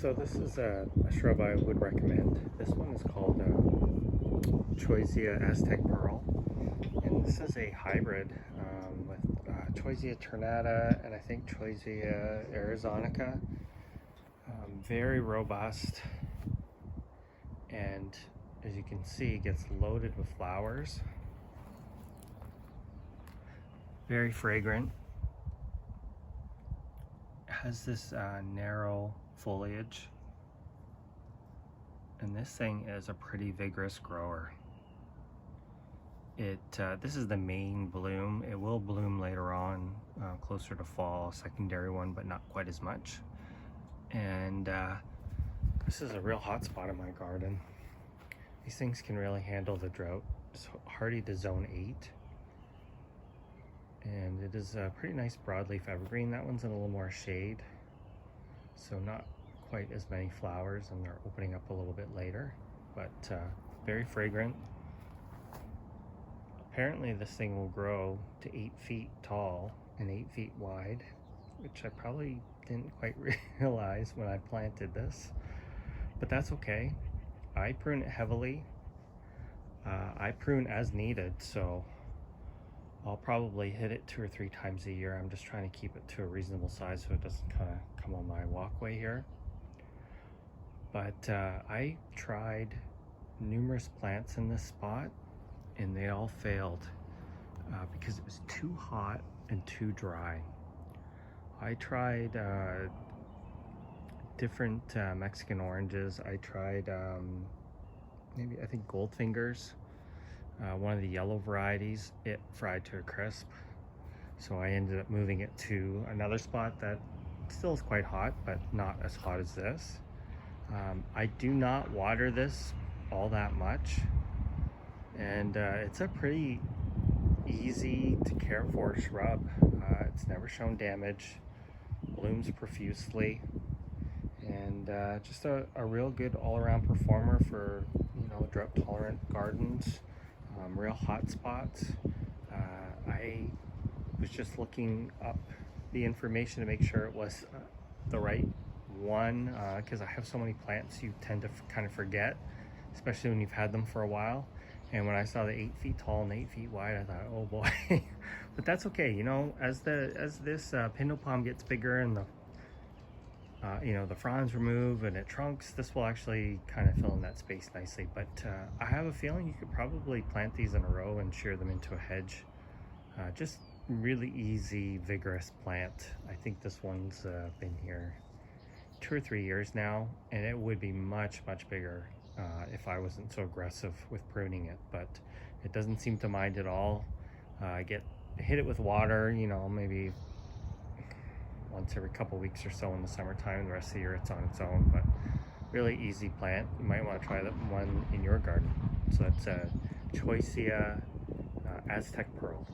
So this is a shrub I would recommend. This one is called Choisiya Aztec Pearl, and this is a hybrid with Choisiya tornata and I think Choisiya arizonica. Very robust, and as you can see, gets loaded with flowers. Very fragrant. Has this narrow foliage, and this thing is a pretty vigorous grower. This is the main bloom. It will bloom later on, closer to fall, secondary one, but not quite as much. And this is a real hot spot in my garden. These things can really handle the drought. It's hardy to zone 8. And it is a pretty nice broadleaf evergreen. That one's in a little more shade, so not quite as many flowers, and they're opening up a little bit later, but very fragrant. Apparently this thing will grow to 8 feet tall and 8 feet wide, which I probably didn't quite realize when I planted this, but that's okay. I prune it heavily. I prune as needed, so I'll probably hit it 2 or 3 times a year. I'm just trying to keep it to a reasonable size so it doesn't kind of come on my walkway here. But I tried numerous plants in this spot and they all failed because it was too hot and too dry. I tried different Mexican oranges. I tried I think Goldfingers. One of the yellow varieties, it fried to a crisp. So I ended up moving it to another spot that still is quite hot, but not as hot as this. I do not water this all that much. And it's a pretty easy to care for shrub. It's never shown damage, blooms profusely, and just a real good all-around performer for, drought-tolerant gardens. Real hot spots. I was just looking up the information to make sure it was the right one, because I have so many plants you tend to kind of forget, especially when you've had them for a while. And when I saw the 8 feet tall and 8 feet wide, I thought, oh boy. But that's okay, as this pindle palm gets bigger and the fronds remove and it trunks, this will actually kind of fill in that space nicely. But I have a feeling you could probably plant these in a row and shear them into a hedge. Just really easy, vigorous plant. I think this one's been here 2 or 3 years now, and it would be much bigger if I wasn't so aggressive with pruning it, but it doesn't seem to mind at all. I hit it with water, maybe once every couple weeks or so in the summertime, and the rest of the year it's on its own. But really easy plant. You might want to try that one in your garden. So that's Choisiya Aztec Pearl.